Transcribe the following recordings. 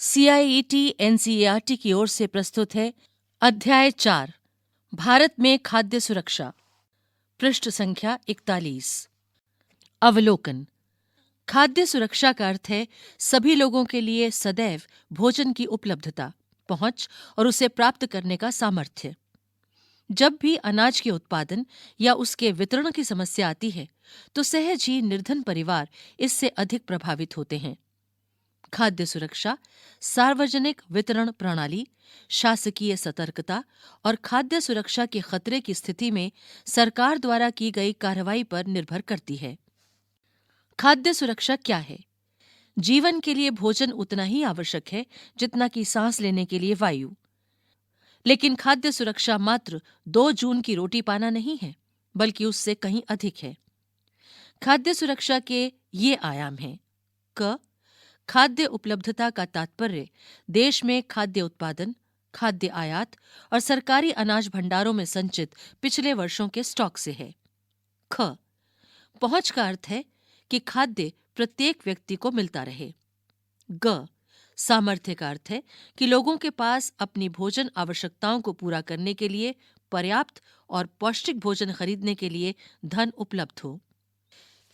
CIET NCERT की ओर से प्रस्तुत है अध्याय 4 भारत में खाद्य सुरक्षा। पृष्ठ संख्या 41। अवलोकन। खाद्य सुरक्षा का अर्थ है सभी लोगों के लिए सदैव भोजन की उपलब्धता, पहुंच और उसे प्राप्त करने का सामर्थ्य। जब भी अनाज के उत्पादन या उसके वितरण की समस्या आती है तो सहज ही निर्धन परिवार इससे अधिक प्रभावित होते हैं। खाद्य सुरक्षा, सार्वजनिक वितरण प्रणाली, शासकीय सतर्कता और खाद्य सुरक्षा के खतरे की स्थिति में सरकार द्वारा की गई कार्रवाई पर निर्भर करती है। खाद्य सुरक्षा क्या है? जीवन के लिए भोजन उतना ही आवश्यक है जितना कि सांस लेने के लिए वायु। लेकिन खाद्य सुरक्षा मात्र 2 जून की रोटी पाना नहीं है, बल्कि उससे कहीं अधिक है। खाद्य सुरक्षा के ये आयाम हैं। क खाद्य उपलब्धता का तात्पर्य देश में खाद्य उत्पादन, खाद्य आयात और सरकारी अनाज भंडारों में संचित पिछले वर्षों के स्टॉक से है। ख पहुंच का अर्थ है कि खाद्य प्रत्येक व्यक्ति को मिलता रहे। ग सामर्थ्य का अर्थ है कि लोगों के पास अपनी भोजन आवश्यकताओं को पूरा करने के लिए पर्याप्त और पौष्टिक भोजन खरीदने के लिए धन उपलब्ध हो।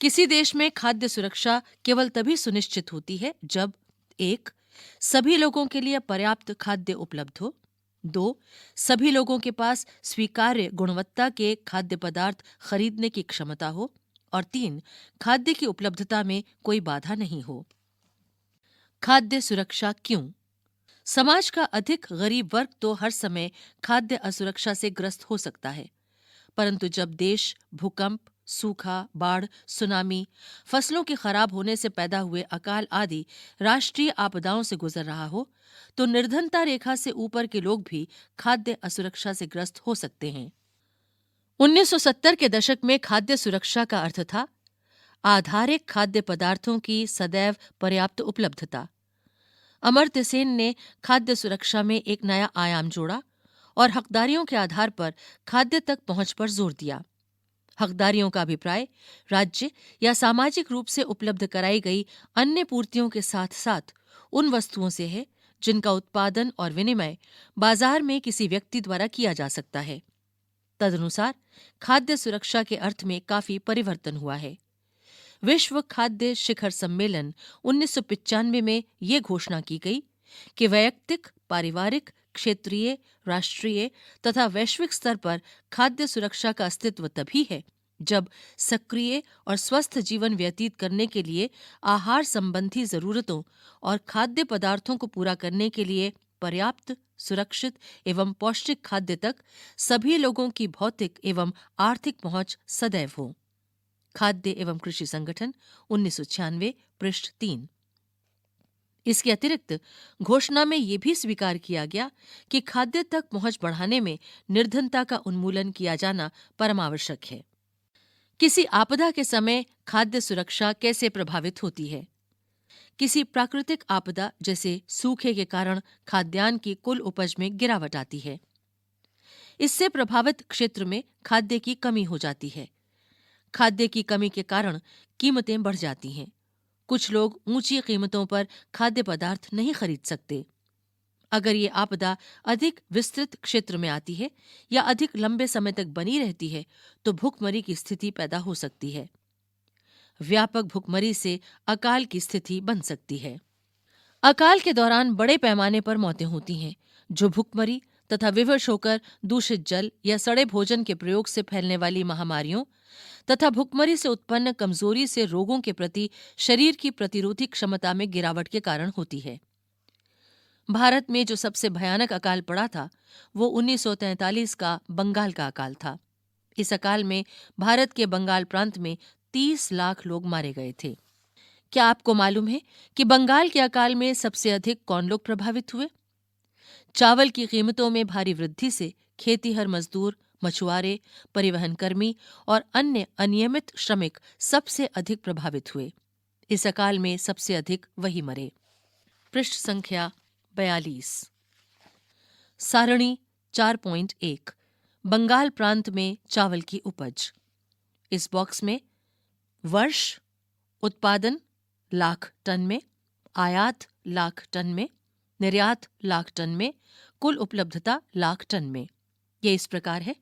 किसी देश में खाद्य सुरक्षा केवल तभी सुनिश्चित होती है जब 1. सभी लोगों के लिए पर्याप्त खाद्य उपलब्ध हो। 2. सभी लोगों के पास स्वीकार्य गुणवत्ता के खाद्य पदार्थ खरीदने की क्षमता हो। और 3. खाद्य की उपलब्धता में कोई बाधा नहीं हो। खाद्य सुरक्षा क्यों? समाज का अधिक गरीब वर्ग तो हर समय खाद्य असुरक्षा से ग्रस्त हो सकता है, परंतु जब देश भूकंप, सूखा, बाढ़, सुनामी, फसलों के खराब होने से पैदा हुए अकाल आदि राष्ट्रीय आपदाओं से गुजर रहा हो, तो निर्धनता रेखा से ऊपर के लोग भी खाद्य असुरक्षा से ग्रस्त हो सकते हैं। 1970 के दशक में खाद्य सुरक्षा का अर्थ था आधारिक खाद्य पदार्थों की सदैव पर्याप्त उपलब्धता। अमर्त्य सेन ने खाद्य सुरक्षा में एक नया आयाम जोड़ा और हकदारियों के आधार पर खाद्य तक पहुंच पर जोर दिया। हकदारियों का अभिप्राय राज्य या सामाजिक रूप से उपलब्ध कराई गई अन्य पूर्तियों के साथ साथ उन वस्तुओं से है जिनका उत्पादन और विनिमय बाजार में किसी व्यक्ति द्वारा किया जा सकता है। तदनुसार खाद्य सुरक्षा के अर्थ में काफी परिवर्तन हुआ है। विश्व खाद्य शिखर सम्मेलन 1995 में ये घोषणा की गई कि वैयक्तिक, पारिवारिक, क्षेत्रीय, राष्ट्रीय तथा वैश्विक स्तर पर खाद्य सुरक्षा का अस्तित्व तभी है जब सक्रिय और स्वस्थ जीवन व्यतीत करने के लिए आहार संबंधी जरूरतों और खाद्य पदार्थों को पूरा करने के लिए पर्याप्त, सुरक्षित एवं पौष्टिक खाद्य तक सभी लोगों की भौतिक एवं आर्थिक पहुंच सदैव हो। खाद्य एवं कृषि संगठन 1996 पृष्ठ 3। इसके अतिरिक्त घोषणा में यह भी स्वीकार किया गया कि खाद्य तक पहुंच बढ़ाने में निर्धनता का उन्मूलन किया जाना परमावश्यक है। किसी आपदा के समय खाद्य सुरक्षा कैसे प्रभावित होती है? किसी प्राकृतिक आपदा जैसे सूखे के कारण खाद्यान्न की कुल उपज में गिरावट आती है। इससे प्रभावित क्षेत्र में खाद्य की कमी हो जाती है। खाद्य की कमी के कारण कीमतें बढ़ जाती हैं। कुछ लोग ऊंची कीमतों पर खाद्य पदार्थ नहीं खरीद सकते। अगर ये आपदा अधिक विस्तृत क्षेत्र में आती है या अधिक लंबे समय तक बनी रहती है तो भुखमरी की स्थिति पैदा हो सकती है। व्यापक भुखमरी से अकाल की स्थिति बन सकती है। अकाल के दौरान बड़े पैमाने पर मौतें होती हैं, जो भुखमरी तथा विवश होकर दूषित जल या सड़े भोजन के प्रयोग से फैलने वाली महामारियों तथा भुखमरी से उत्पन्न कमजोरी से रोगों के प्रति शरीर की प्रतिरोधी क्षमता में गिरावट के कारण होती है। भारत में जो सबसे भयानक अकाल पड़ा था वो 1943 का बंगाल का अकाल था। इस अकाल में भारत के बंगाल प्रांत में 30 लाख लोग मारे गए थे। क्या आपको मालूम है कि बंगाल के अकाल में सबसे अधिक कौन लोग प्रभावित हुए? चावल की कीमतों में भारी वृद्धि से खेतीहर मजदूर, मछुआरे, परिवहन कर्मी और अन्य अनियमित श्रमिक सबसे अधिक प्रभावित हुए। इस अकाल में सबसे अधिक वही मरे। पृष्ठ संख्या 42। सारणी 4.1 बंगाल प्रांत में चावल की उपज। इस बॉक्स में वर्ष, उत्पादन लाख टन में, आयात लाख टन में, निर्यात लाख टन में, कुल उपलब्धता लाख टन में। ये इस प्रकार है: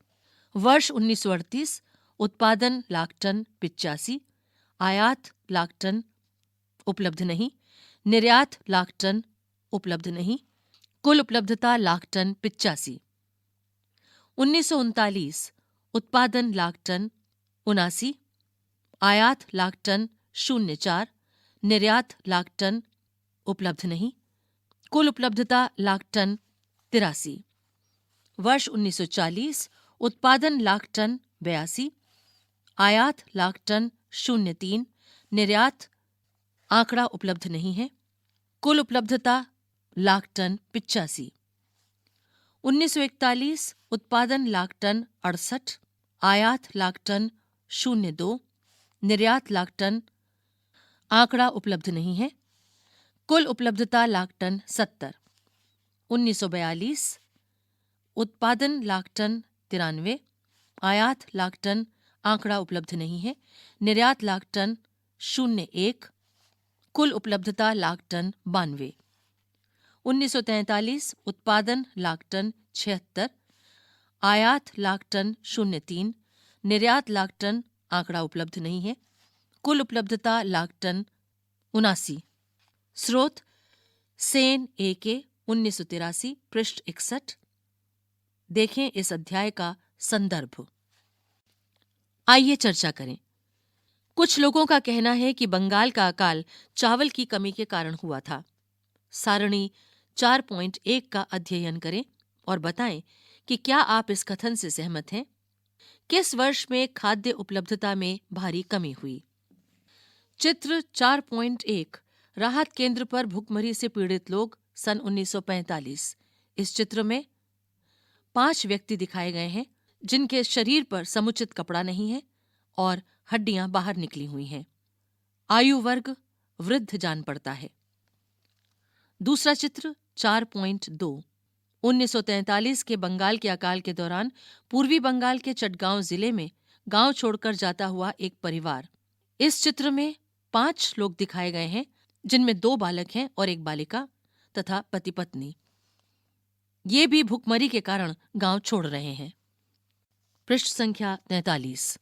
वर्ष 1938 उत्पादन लाख टन 85, आयात लाख टन उपलब्ध नहीं, निर्यात लाख टन उपलब्ध नहीं, कुल उपलब्धता लाख टन 85। 1939 उत्पादन लाख टन 79, आयात लाख टन 04, निर्यात लाख टन उपलब्ध नहीं, कुल उपलब्धता लाख टन 83। वर्ष 1940 उत्पादन लाख टन 82, आयात लाख टन 03, निर्यात आंकड़ा उपलब्ध नहीं है, कुल उपलब्धता लाख टन 85। 1941 उत्पादन लाख टन 68, आयात लाख टन 02, निर्यात लाख टन आंकड़ा उपलब्ध नहीं है, कुल उपलब्धता लाख टन 70। 1942 उत्पादन लाख टन 93, आयात लाख टन आंकड़ा उपलब्ध नहीं है, निर्यात लाख टन 01, कुल उपलब्धता लाख टन 92। 1943 उत्पादन लाख टन 76, आयात लाख टन 03, निर्यात लाख टन आंकड़ा उपलब्ध नहीं है, कुल उपलब्धता लाख टन 79। स्रोत सेन A.K. 1983 पृष्ठ 61। देखें इस अध्याय का संदर्भ। आइए चर्चा करें। कुछ लोगों का कहना है कि बंगाल का अकाल चावल की कमी के कारण हुआ था। सारणी 4.1 का अध्ययन करें और बताएं कि क्या आप इस कथन से सहमत हैं। किस वर्ष में खाद्य उपलब्धता में भारी कमी हुई? चित्र 4.1 राहत केंद्र पर भूखमरी से पीड़ित लोग सन 1945। इस चित्र में 5 व्यक्ति दिखाए गए हैं जिनके शरीर पर समुचित कपड़ा नहीं है और हड्डियां बाहर निकली हुई हैं। आयु वर्ग वृद्ध जान पड़ता है। दूसरा चित्र 4.2 1943 के बंगाल के अकाल के दौरान पूर्वी बंगाल के चटगांव जिले में गांव छोड़कर जाता हुआ एक परिवार। इस चित्र में 5 लोग दिखाए गए हैं जिनमें 2 बालक हैं और 1 बालिका तथा पति पत्नी। ये भी भूखमरी के कारण गांव छोड़ रहे हैं। पृष्ठ संख्या 43।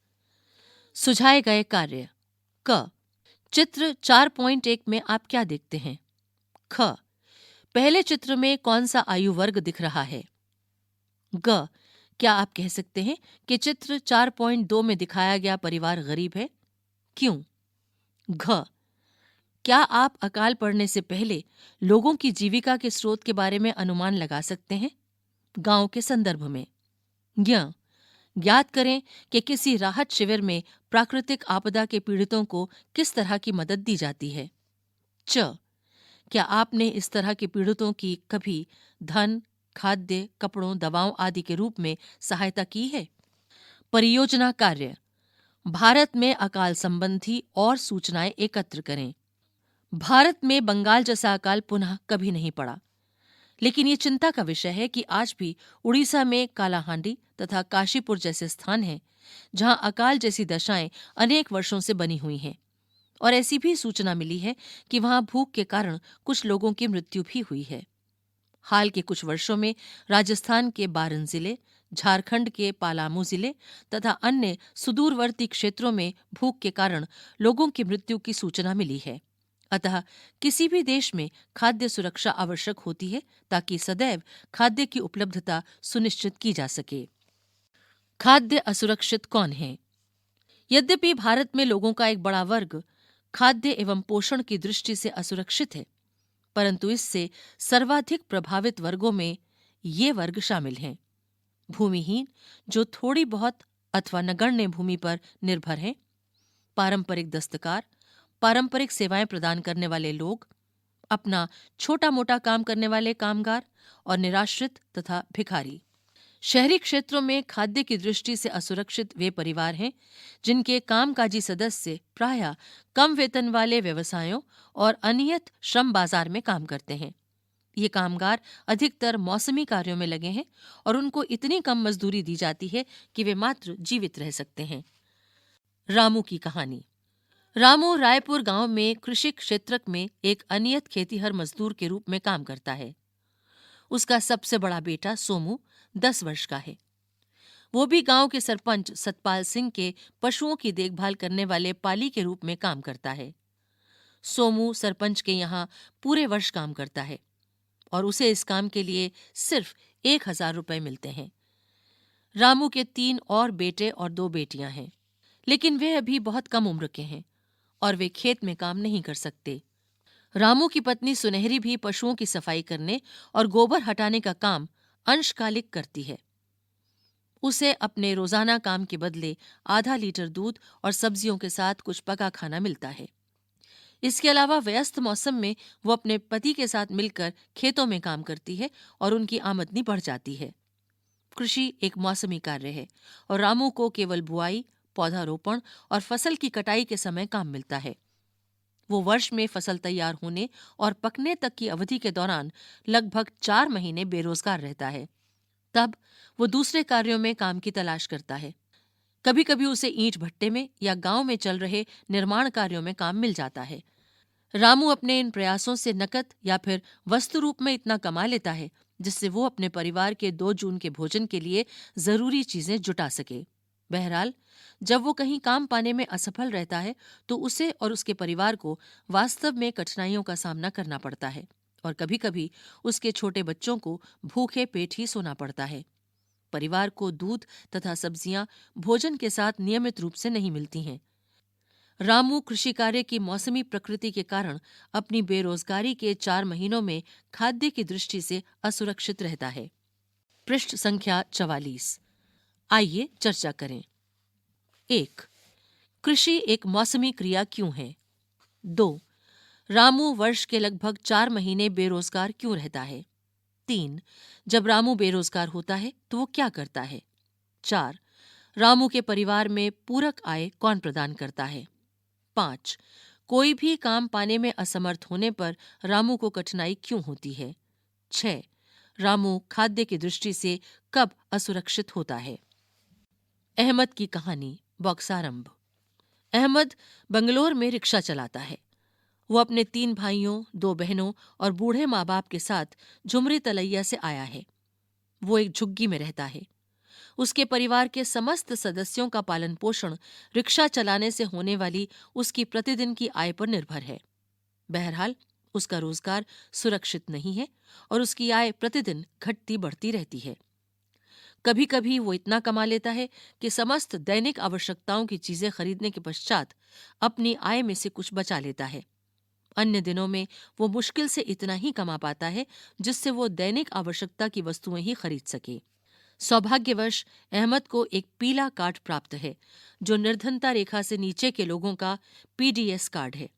सुझाए गए कार्य। क चित्र 4.1 में आप क्या देखते हैं? ख पहले चित्र में कौन सा आयु वर्ग दिख रहा है? ग क्या आप कह सकते हैं कि चित्र 4.2 में दिखाया गया परिवार गरीब है? क्यों? घ क्या आप अकाल पड़ने से पहले लोगों की जीविका के स्रोत के बारे में अनुमान लगा सकते हैं? गांव के संदर्भ में। ज्ञात करें कि किसी राहत शिविर में प्राकृतिक आपदा के पीड़ितों को किस तरह की मदद दी जाती है। च क्या आपने इस तरह के पीड़ितों की कभी धन, खाद्य, कपड़ों, दवाओं आदि के रूप में सहायता की है? परियोजना कार्य। भारत में अकाल संबंधी और सूचनाएं एकत्र करें। भारत में बंगाल जैसा अकाल पुनः कभी नहीं पड़ा, लेकिन ये चिंता का विषय है कि आज भी उड़ीसा में कालाहांडी तथा काशीपुर जैसे स्थान हैं जहां अकाल जैसी दशाएं अनेक वर्षों से बनी हुई हैं, और ऐसी भी सूचना मिली है कि वहां भूख के कारण कुछ लोगों की मृत्यु भी हुई है। हाल के कुछ वर्षों में राजस्थान के बारन जिले, झारखंड के पालामू जिले तथा अन्य सुदूरवर्ती क्षेत्रों में भूख के कारण लोगों की मृत्यु की सूचना मिली है। अतः किसी भी देश में खाद्य सुरक्षा आवश्यक होती है ताकि सदैव खाद्य की उपलब्धता सुनिश्चित की जा सके। खाद्य असुरक्षित कौन है? यद्यपि भारत में लोगों का एक बड़ा वर्ग खाद्य एवं पोषण की दृष्टि से असुरक्षित है, परंतु इससे सर्वाधिक प्रभावित वर्गों में ये वर्ग शामिल हैं। भूमिहीन जो थोड़ी बहुत अथवा नगण्य भूमि पर निर्भर हैं, पारंपरिक दस्तकार, पारंपरिक सेवाएं प्रदान करने वाले लोग, अपना छोटा मोटा काम करने वाले कामगार और निराश्रित तथा भिखारी। शहरी क्षेत्रों में खाद्य की दृष्टि से असुरक्षित वे परिवार हैं जिनके कामकाजी सदस्य प्रायः कम वेतन वाले व्यवसायों और अनियत श्रम बाजार में काम करते हैं। ये कामगार अधिकतर मौसमी कार्यों में लगे हैं और उनको इतनी कम मजदूरी दी जाती है कि वे मात्र जीवित रह सकते हैं। रामू की कहानी। रामू रायपुर गांव में कृषि क्षेत्रक में एक अनियत खेतीहर मजदूर के रूप में काम करता है। उसका सबसे बड़ा बेटा सोमू 10 वर्ष का है। वो भी गांव के सरपंच सतपाल सिंह के पशुओं की देखभाल करने वाले पाली के रूप में काम करता है। सोमू सरपंच के यहाँ पूरे वर्ष काम करता है और उसे इस काम के लिए सिर्फ 1,000 रुपए मिलते हैं। रामू के 3 और बेटे और 2 बेटियां हैं, लेकिन वे अभी बहुत कम उम्र के हैं और वे खेत में काम नहीं कर सकते। रामू की पत्नी सुनहरी भी पशुओं की सफाई करने और गोबर हटाने का काम अंशकालिक करती है। उसे अपने रोजाना काम के बदले आधा लीटर दूध और सब्जियों के साथ कुछ पका खाना मिलता है। इसके अलावा व्यस्त मौसम में वो अपने पति के साथ मिलकर खेतों में काम करती है और उनकी आमदनी बढ़ जाती है। कृषि एक मौसमी कार्य है और रामू को केवल बुआई, पौधारोपण और फसल की कटाई के समय काम मिलता है। वो वर्ष में फसल तैयार होने और पकने तक की अवधि के दौरान लगभग 4 महीने बेरोजगार रहता है। तब वो दूसरे कार्यों में काम की तलाश करता है। कभी कभी उसे ईंट भट्टे में या गांव में चल रहे निर्माण कार्यों में काम मिल जाता है। रामू अपने इन प्रयासों से नकद या फिर वस्तु रूप में इतना कमा लेता है जिससे वो अपने परिवार के 2 जून के भोजन के लिए जरूरी चीजें जुटा सके। बहरहाल, जब वो कहीं काम पाने में असफल रहता है तो उसे और उसके परिवार को वास्तव में कठिनाइयों का सामना करना पड़ता है और कभी-कभी उसके छोटे बच्चों को भूखे पेट ही सोना पड़ता है। परिवार को दूध तथा सब्जियां भोजन के साथ नियमित रूप से नहीं मिलती हैं। रामू कृषि कार्य की मौसमी प्रकृति के कारण अपनी बेरोजगारी के 4 महीनों में खाद्य की दृष्टि से असुरक्षित रहता है। पृष्ठ संख्या 44। आइए चर्चा करें। 1. कृषि एक मौसमी क्रिया क्यों है? 2. रामू वर्ष के लगभग 4 महीने बेरोजगार क्यों रहता है? 3. जब रामू बेरोजगार होता है तो वो क्या करता है? 4. रामू के परिवार में पूरक आय कौन प्रदान करता है? 5. कोई भी काम पाने में असमर्थ होने पर रामू को कठिनाई क्यों होती है? 6. रामू खाद्य की दृष्टि से कब असुरक्षित होता है? अहमद की कहानी बॉक्सारंभ। अहमद बंगलोर में रिक्शा चलाता है। वो अपने 3 भाइयों, 2 बहनों और बूढ़े माँ बाप के साथ झुमरी तलैया से आया है। वो एक झुग्गी में रहता है। उसके परिवार के समस्त सदस्यों का पालन पोषण रिक्शा चलाने से होने वाली उसकी प्रतिदिन की आय पर निर्भर है। बहरहाल, उसका रोजगार सुरक्षित नहीं है और उसकी आय प्रतिदिन घटती बढ़ती रहती है। कभी कभी वो इतना कमा लेता है कि समस्त दैनिक आवश्यकताओं की चीजें खरीदने के पश्चात अपनी आय में से कुछ बचा लेता है। अन्य दिनों में वो मुश्किल से इतना ही कमा पाता है जिससे वो दैनिक आवश्यकता की वस्तुएं ही खरीद सके। सौभाग्यवश अहमद को एक पीला कार्ड प्राप्त है जो निर्धनता रेखा से नीचे के लोगों का पीडीएस कार्ड है।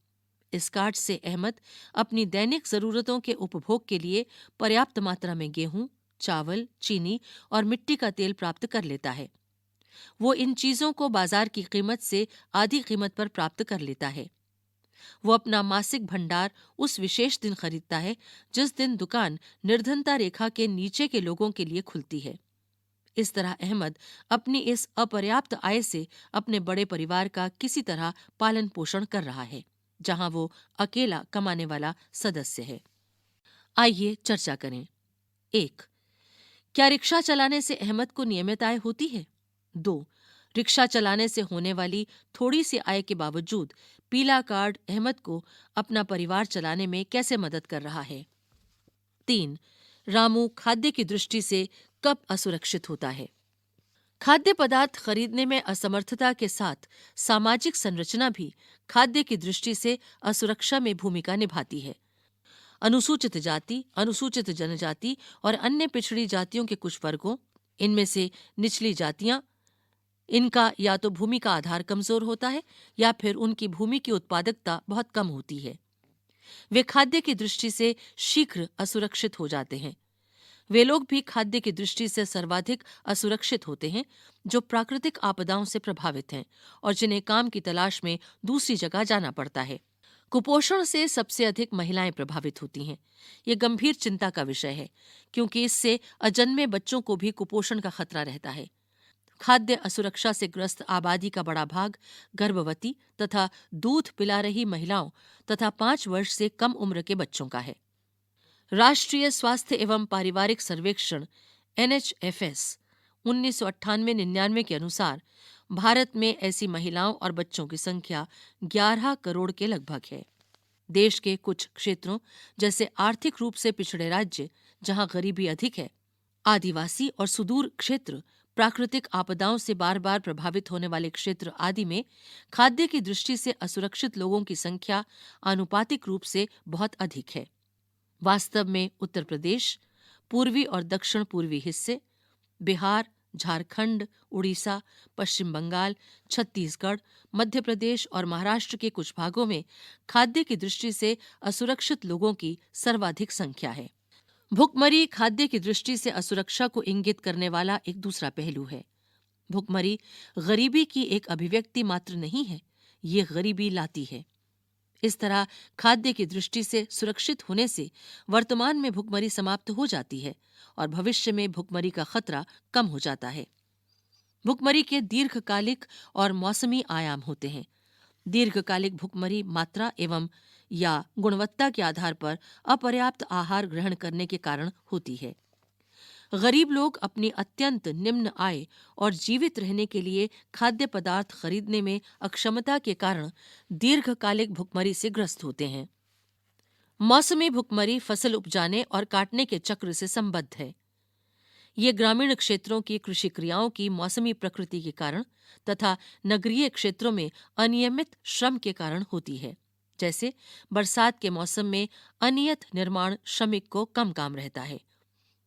इस कार्ड से अहमद अपनी दैनिक जरूरतों के उपभोग के लिए पर्याप्त मात्रा में गेहूं, चावल, चीनी और मिट्टी का तेल प्राप्त कर लेता है। वो इन चीजों को बाजार की कीमत से आधी कीमत पर प्राप्त कर लेता है। वो अपना मासिक भंडार उस विशेष दिन खरीदता है जिस दिन दुकान निर्धनता रेखा के नीचे के लोगों के लिए खुलती है। इस तरह अहमद अपनी इस अपर्याप्त आय से अपने बड़े परिवार का किसी तरह पालन पोषण कर रहा है, जहां वो अकेला कमाने वाला सदस्य है। आइए चर्चा करें। 1. क्या रिक्शा चलाने से अहमद को नियमित आय होती है? 2. रिक्शा चलाने से होने वाली थोड़ी सी आय के बावजूद पीला कार्ड अहमद को अपना परिवार चलाने में कैसे मदद कर रहा है? 3. रामू खाद्य की दृष्टि से कब असुरक्षित होता है? खाद्य पदार्थ खरीदने में असमर्थता के साथ सामाजिक संरचना भी खाद्य की दृष्टि से असुरक्षा में भूमिका निभाती है। अनुसूचित जाति, अनुसूचित जनजाति और अन्य पिछड़ी जातियों के कुछ वर्गों, इनमें से निचली जातियां, इनका या तो भूमि का आधार कमजोर होता है या फिर उनकी भूमि की उत्पादकता बहुत कम होती है। वे खाद्य की दृष्टि से शीघ्र असुरक्षित हो जाते हैं। वे लोग भी खाद्य की दृष्टि से सर्वाधिक असुरक्षित होते हैं जो प्राकृतिक आपदाओं से प्रभावित हैं और जिन्हें काम की तलाश में दूसरी जगह जाना पड़ता है। कुपोषण से सबसे अधिक महिलाएं प्रभावित होती हैं। ये गंभीर चिंता का विषय है क्योंकि इससे अजन्मे बच्चों को भी कुपोषण का खतरा रहता है। खाद्य असुरक्षा से ग्रस्त आबादी का बड़ा भाग गर्भवती तथा दूध पिला रही महिलाओं तथा 5 वर्ष से कम उम्र के बच्चों का है। राष्ट्रीय स्वास्थ्य एवं पारिवारिक सर्वेक्षण NHFS 1998-99 के अनुसार भारत में ऐसी महिलाओं और बच्चों की संख्या 11 करोड़ के लगभग है। देश के कुछ क्षेत्रों जैसे आर्थिक रूप से पिछड़े राज्य जहां गरीबी अधिक है, आदिवासी और सुदूर क्षेत्र, प्राकृतिक आपदाओं से बार बार प्रभावित होने वाले क्षेत्र आदि में खाद्य की दृष्टि से असुरक्षित लोगों की संख्या आनुपातिक रूप से बहुत अधिक है। वास्तव में उत्तर प्रदेश, पूर्वी और दक्षिण पूर्वी हिस्से, बिहार, झारखंड, उड़ीसा, पश्चिम बंगाल, छत्तीसगढ़, मध्य प्रदेश और महाराष्ट्र के कुछ भागों में खाद्य की दृष्टि से असुरक्षित लोगों की सर्वाधिक संख्या है। भुखमरी खाद्य की दृष्टि से असुरक्षा को इंगित करने वाला एक दूसरा पहलू है। भुखमरी गरीबी की एक अभिव्यक्ति मात्र नहीं है, ये गरीबी लाती है। इस तरह खाद्य की दृष्टि से सुरक्षित होने से वर्तमान में भुखमरी समाप्त हो जाती है और भविष्य में भुखमरी का खतरा कम हो जाता है। भुखमरी के दीर्घकालिक और मौसमी आयाम होते हैं। दीर्घकालिक भुखमरी मात्रा एवं या गुणवत्ता के आधार पर अपर्याप्त आहार ग्रहण करने के कारण होती है। गरीब लोग अपनी अत्यंत निम्न आय और जीवित रहने के लिए खाद्य पदार्थ खरीदने में अक्षमता के कारण दीर्घकालिक भुखमरी से ग्रस्त होते हैं। मौसमी भुखमरी फसल उपजाने और काटने के चक्र से संबद्ध है। ये ग्रामीण क्षेत्रों की कृषि क्रियाओं की मौसमी प्रकृति के कारण तथा नगरीय क्षेत्रों में अनियमित श्रम के कारण होती है। जैसे बरसात के मौसम में अनियत निर्माण श्रमिक को कम काम रहता है।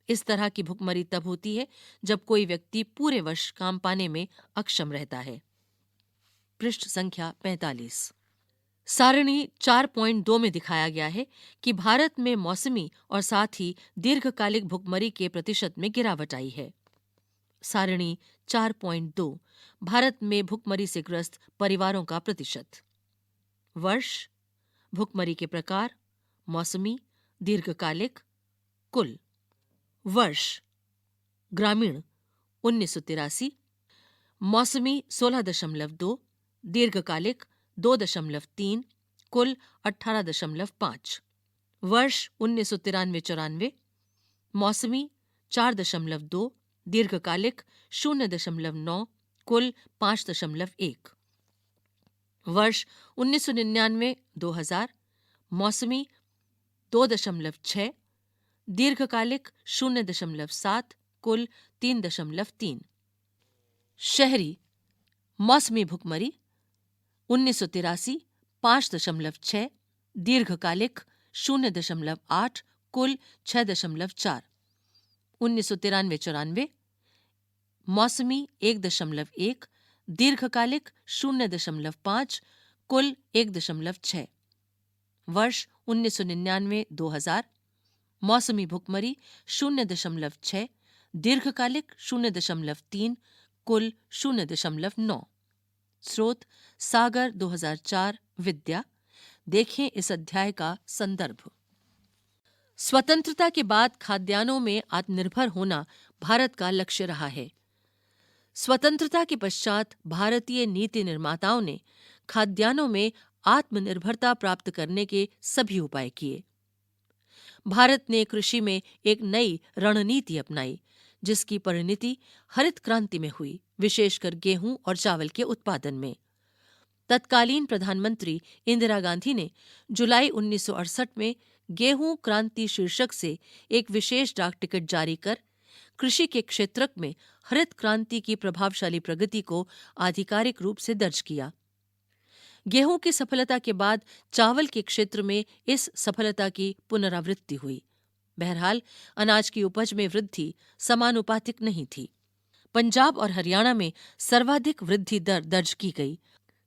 इस तरह की भुखमरी तब होती है जब कोई व्यक्ति पूरे वर्ष काम पाने में अक्षम रहता है। पृष्ठ संख्या 45। सारणी 4.2 में दिखाया गया है कि भारत में मौसमी और साथ ही दीर्घकालिक भुखमरी के प्रतिशत में गिरावट आई है। सारणी 4.2 भारत में भुखमरी से ग्रस्त परिवारों का प्रतिशत। वर्ष, भुखमरी के प्रकार, मौसमी, दीर्घकालिक, कुल। वर्ष: ग्रामीण 1983, मौसमी 16.2, दीर्घकालिक 2.3, कुल 18.5। वर्ष 1993-94, मौसमी 4.2, दीर्घकालिक 0.9, कुल 5.1। वर्ष 1999-2000, मौसमी 2.6, दीर्घकालिक 0.7, कुल 3.3। शहरी मौसमी भुखमरी 1983 5.6, दीर्घकालिक 0.8, कुल 6.4। 1993-94, मौसमी 1.1, दीर्घकालिक 0.5, कुल 1.6। वर्ष 1999-2000, मौसमी भुखमरी 0.6, दीर्घकालिक 0.3, कुल 0.9। स्रोत: सागर 2004, विद्या। देखें इस अध्याय का संदर्भ। स्वतंत्रता के बाद खाद्यान्नों में आत्मनिर्भर होना भारत का लक्ष्य रहा है। स्वतंत्रता के पश्चात भारतीय नीति निर्माताओं ने खाद्यान्नों में आत्मनिर्भरता प्राप्त करने के सभी उपाय किए। भारत ने कृषि में एक नई रणनीति अपनाई, जिसकी परिणति हरित क्रांति में हुई, विशेषकर गेहूं और चावल के उत्पादन में। तत्कालीन प्रधानमंत्री इंदिरा गांधी ने जुलाई 1968 में गेहूं क्रांति शीर्षक से एक विशेष डाक टिकट जारी कर कृषि के क्षेत्र में हरित क्रांति की प्रभावशाली प्रगति को आधिकारिक रूप से दर्ज किया। गेहूं की सफलता के बाद चावल के क्षेत्र में इस सफलता की पुनरावृत्ति हुई। बहरहाल अनाज की उपज में वृद्धि समानुपातिक नहीं थी। पंजाब और हरियाणा में सर्वाधिक वृद्धि दर दर्ज की गई,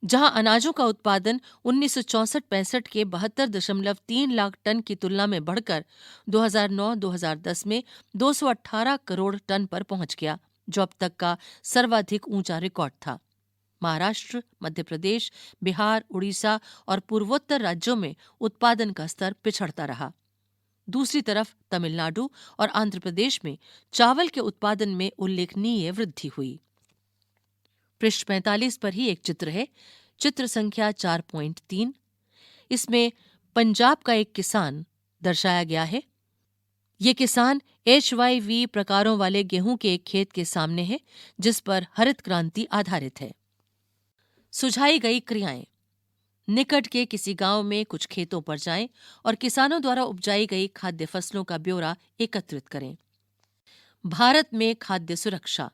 जहां अनाजों का उत्पादन 1964-65 के 72.3 लाख टन की तुलना में बढ़कर 2009-2010 में 218 करोड़ टन पर पहुंच गया, जो अब तक का सर्वाधिक ऊंचा रिकॉर्ड था। महाराष्ट्र, मध्य प्रदेश, बिहार, उड़ीसा और पूर्वोत्तर राज्यों में उत्पादन का स्तर पिछड़ता रहा। दूसरी तरफ तमिलनाडु और आंध्र प्रदेश में चावल के उत्पादन में उल्लेखनीय वृद्धि हुई। पृष्ठ 45 पर ही एक चित्र है, चित्र संख्या 4.3। इसमें पंजाब का एक किसान दर्शाया गया है। ये किसान HYV प्रकारों वाले गेहूं के एक खेत के सामने है जिस पर हरित क्रांति आधारित है। सुझाई गई क्रियाएं। निकट के किसी गांव में कुछ खेतों पर जाएं और किसानों द्वारा उपजाई गई खाद्य फसलों का ब्यौरा एकत्रित करें। भारत में खाद्य सुरक्षा।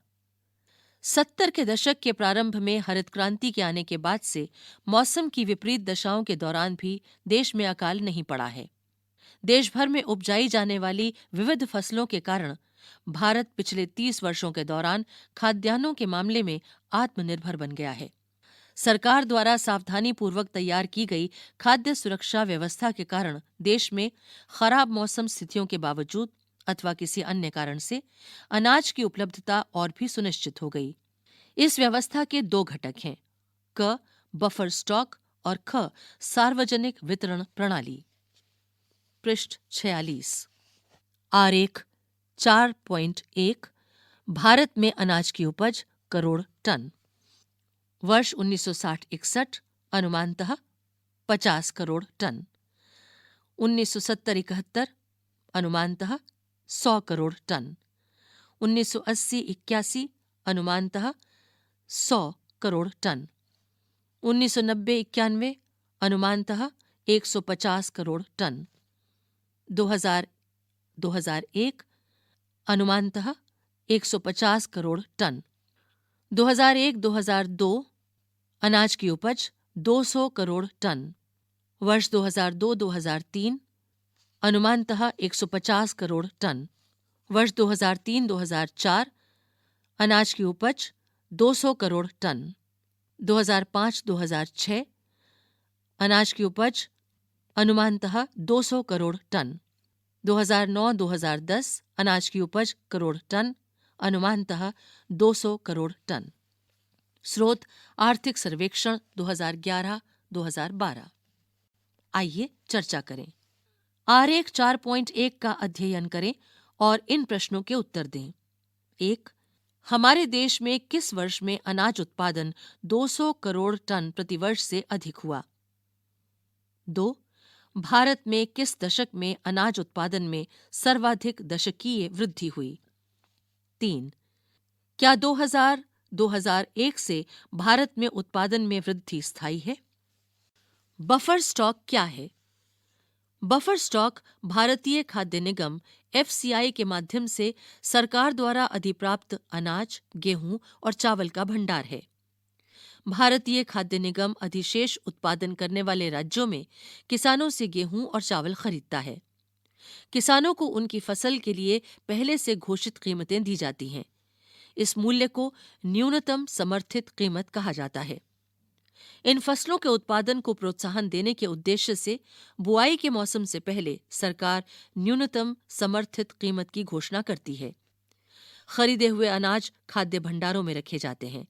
70 के दशक के प्रारंभ में हरित क्रांति के आने के बाद से मौसम की विपरीत दशाओं के दौरान भी देश में अकाल नहीं पड़ा है। देश भर में उपजाई जाने वाली विविध फसलों के कारण भारत पिछले 30 वर्षों के दौरान खाद्यान्नों के मामले में आत्मनिर्भर बन गया है। सरकार द्वारा सावधानीपूर्वक तैयार की गई खाद्य सुरक्षा व्यवस्था के कारण देश में खराब मौसम स्थितियों के बावजूद अथवा किसी अन्य कारण से अनाज की उपलब्धता और भी सुनिश्चित हो गई। इस व्यवस्था के दो घटक हैं, क बफर स्टॉक और ख सार्वजनिक वितरण प्रणाली। पृष्ठ 46। आरेख 4.1 भारत में अनाज की उपज करोड़ टन। वर्ष 1960-61 अनुमानतः 50 करोड़ टन। 1970-71 अनुमानतः 100 करोड़ टन। 1980-81 अनुमानतः 100 करोड़ टन। 1990-91 अनुमानतः 150 करोड़ टन। 2001 अनुमानतः 150 करोड़ टन। 2001-2002 अनाज की उपज 200 करोड़ टन। वर्ष 2002-2003 अनुमानतः 150 करोड़ टन। वर्ष 2003-2004 अनाज की उपज 200 करोड़ टन। 2005-2006 अनाज की उपज अनुमानतः 200 करोड़ टन। 2009-2010 अनाज की उपज करोड़ टन, अनुमानतः 200 करोड़ टन। स्रोत आर्थिक सर्वेक्षण 2011-2012। आइए चर्चा करें। आरेख 4.1 का अध्ययन करें और इन प्रश्नों के उत्तर दें। 1. हमारे देश में किस वर्ष में अनाज उत्पादन 200 करोड़ टन प्रतिवर्ष से अधिक हुआ? 2. भारत में किस दशक में अनाज उत्पादन में सर्वाधिक दशकीय वृद्धि हुई? 3. क्या 2000-2001 से भारत में उत्पादन में वृद्धि स्थायी है? बफर स्टॉक क्या है? बफर स्टॉक भारतीय खाद्य निगम FCI के माध्यम से सरकार द्वारा अधिप्राप्त अनाज, गेहूं और चावल का भंडार है। भारतीय खाद्य निगम अधिशेष उत्पादन करने वाले राज्यों में किसानों से गेहूं और चावल खरीदता है। किसानों को उनकी फसल के लिए पहले से घोषित कीमतें दी जाती हैं। इस मूल्य को न्यूनतम समर्थित कीमत कहा जाता है। इन फसलों के उत्पादन को प्रोत्साहन देने के उद्देश्य से बुआई के मौसम से पहले सरकार न्यूनतम समर्थित कीमत की घोषणा करती है। खरीदे हुए अनाज खाद्य भंडारों में रखे जाते हैं।